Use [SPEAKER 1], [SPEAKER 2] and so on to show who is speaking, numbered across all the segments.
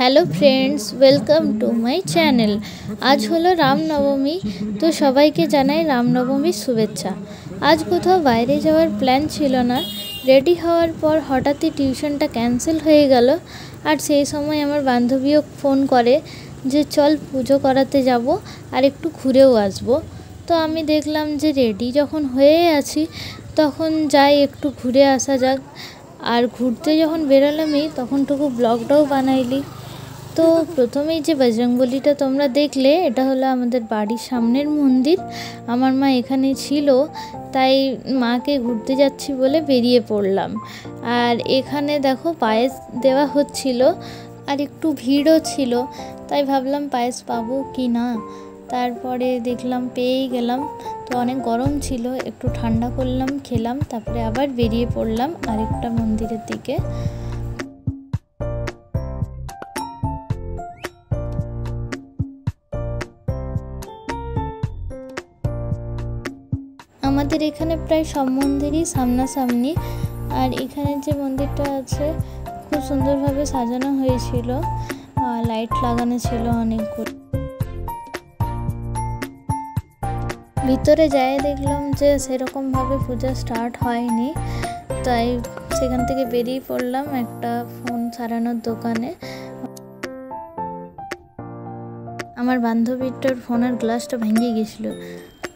[SPEAKER 1] Hello friends, welcome to my channel. আজ হলো রামনবমী, তো সবাইকে জানাই রামনবমীর শুভেচ্ছা। আজ কোথাও বাইরে যাওয়ার প্ল্যান ছিল না। রেডি হওয়ার পর হঠাৎই টিউশনটা ক্যান্সেল হয়ে গেল। আর সেই সময় আমার বান্ধবীও ফোন করে যে চল পুজো করাতে যাব আর একটু ঘুরেও আসবো। তো আমি দেখলাম যে রেডি যখন হয়ে আছি তখন যাই একটু ঘুরে আসা যাক। আর ঘুরতে যখন বেরোলামই তখনটুকু ব্লগটাও বানাইলি। তো প্রথমেই যে বজরংবলীটা তোমরা দেখলে, এটা হলো আমাদের বাড়ির সামনের মন্দির। আমার মা এখানে ছিল, তাই মাকে ঘুরতে যাচ্ছি বলে বেরিয়ে পড়লাম। আর এখানে দেখো পায়েস দেওয়া হচ্ছিল আর একটু ভিড়ও ছিল, তাই ভাবলাম পায়েস পাবো কি না। তারপরে দেখলাম পেয়েই গেলাম। তো অনেক গরম ছিল, একটু ঠান্ডা করলাম, খেলাম, তারপরে আবার বেরিয়ে পড়লাম আরেকটা মন্দিরের দিকে। আমাদের এখানে প্রায় সব মন্দিরই সামনাসামনি। আর এখানে যে মন্দিরটা আছে খুব সুন্দরভাবে সাজানো হয়েছিল, লাইট লাগানো ছিল অনেকগুলো। ভিতরে যাই দেখলাম যে সেরকমভাবে পূজা স্টার্ট হয়নি, তাই সেখান থেকে বেরিয়ে পড়লাম একটা ফোন সারানোর দোকানে। আমার বান্ধবীটার ফোনের গ্লাসটা ভেঙে গেছিলো,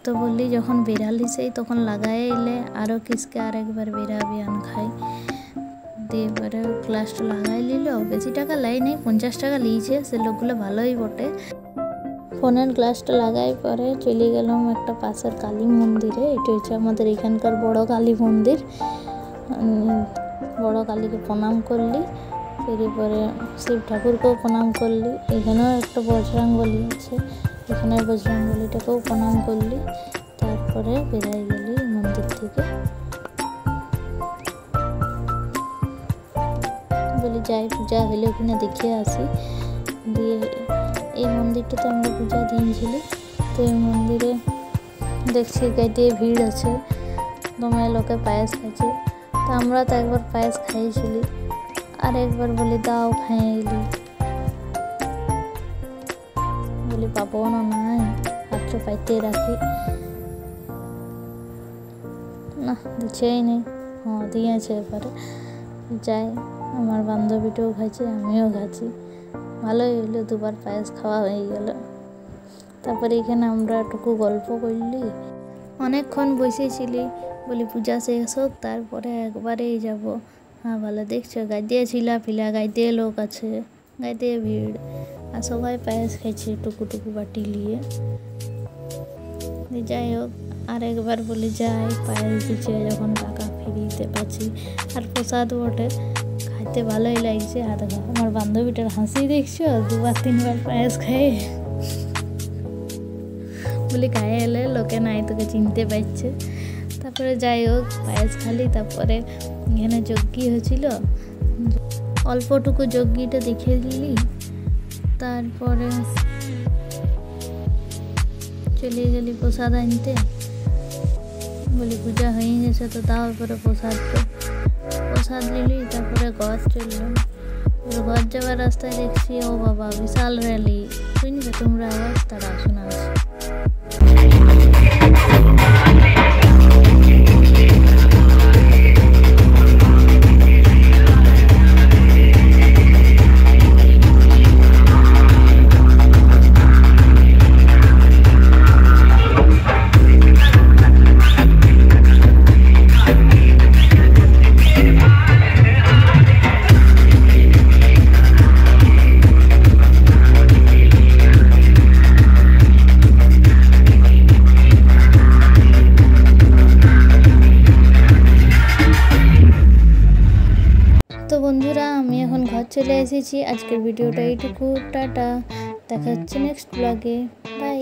[SPEAKER 1] তো বললি যখন বেরালি সেই তখন লাগাই এলে আরও কিসকে আর একবার বেরাবি আন খাই দিয়ে এবারে গ্লাসটা লাগাই নিল। বেশি টাকা লাই নেই, 50 টাকা লিয়েছে। সে লোকগুলো ভালোই বটে। ফোনের গ্লাসটা লাগাই পরে চলে গেলাম একটা পাশের কালী মন্দিরে। এটা হচ্ছে আমাদের এখানকার বড় কালী মন্দির। বড় কালীকে প্রণাম করলি, এরপরে শিব ঠাকুরকেও প্রণাম করলি। এখানেও একটা বজরংবলী আছে, এখানে বজরংবলীটাকেও প্রণাম করলি। তারপরে বেরিয়ে গেলি মন্দির থেকে। বলি যাই পূজা হইলে কিনা দেখে আসি। দিয়ে এই মন্দিরটাতে আমরা পূজা দিয়েছিলি। তো এই মন্দিরে দেখছি গাইতে ভিড় আছে, দমে লোকে পায়েস খাইছে। তো আমরা তো একবার পায়েস খাইছিলি, আর একবার বলি দাও খাই এলি। বলি পাবো না, নাই হাতটা পাইতে রাখি না, দিচ্ছেই নেই। হ্যাঁ দিয়েছে। এবারে যাই, আমার বান্ধবীটাও খাইছে, আমিও খাচ্ছি। ভালোই হইলো, দুবার পায়েস খাওয়া হয়ে গেল। তারপরে এখানে আমরা একটু গল্প করলি, অনেকক্ষণ বসেছিলি। বলি পূজা শেষ হোক তারপরে একবারেই যাব। হ্যাঁ ভালো দেখছো, গাইতে ছিলা ফিলা, গাইতে লোক আছে, গাইতে ভিড়, আর সবাই পায়েস খাইছে টুকু বাটি নিয়ে। যাই হোক, আর একবার বলি যাই, পায়েস দিচ্ছে যখন টাকা ফিরিতে পাচ্ছি আর প্রসাদ বটে, খাইতে ভালোই লাগছে। আর আমার বান্ধবীটার হাসি দেখছো, 2-3 পায়েস খাই। বলি গায়ে এলে লোকে নাই তোকে চিনতে পারছে। তারপরে যাই হোক পায়েস খালি। তারপরে এখানে যজ্ঞি হয়েছিল, অল্পটুকু যজ্ঞিটা দেখে দিলি। তারপরে চলে গেলি প্রসাদ আনতে। বলি পূজা হয়ে গেছে তো তারপরে প্রসাদ নিলি। তারপরে ঘর চললাম। ঘর যাওয়ার রাস্তায় দেখছি ও বাবা বিশাল র্যালি। শুনবে তোমরা আওয়াজ, তারা শোনা আছে। তো বন্ধুরা, আমি এখন ঘর চলে এসেছি। আজকের ভিডিওটা এইটুকু, টাটা। দেখা হচ্ছে নেক্সট ব্লগে, বাই।